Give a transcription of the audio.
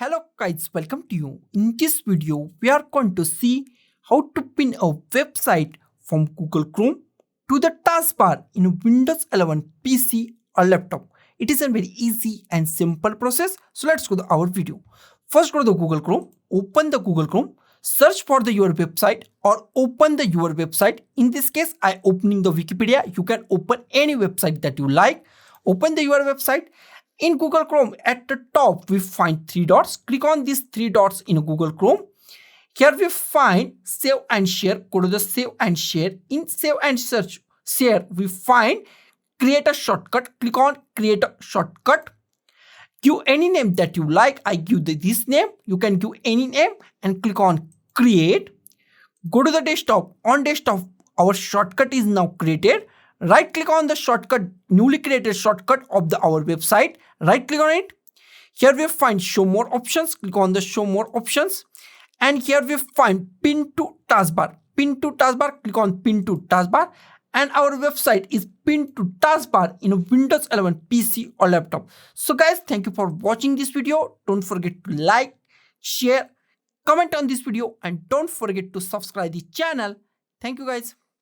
Hello guys, welcome to you. In this video, we are going to see how to pin a website from Google Chrome to the taskbar in Windows 11 PC or laptop. It is a very easy and simple process. So let's go to our video. First go to the Google Chrome, open the Google Chrome, search for your website or open your website. In this case, I opening the Wikipedia. You can open any website that you like. Open your website. In Google Chrome, at the top, we find three dots. Click on these three dots in Google Chrome. Here we find save and share. Go to the save and share. In save and search share, we find create a shortcut. Click on create a shortcut. Give any name that you like. I give this name. You can give any name and click on create. Go to the desktop. On desktop, our shortcut is now created. Right click on the shortcut, newly created shortcut of our website. Right click on it. Here we find show more options. Click on the show more options. And here we find pin to taskbar. Pin to taskbar. Click on pin to taskbar. And our website is pinned to taskbar in a Windows 11 PC or laptop. So guys, thank you for watching this video. Don't forget to like, share, comment on this video, and don't forget to subscribe the channel. Thank you guys.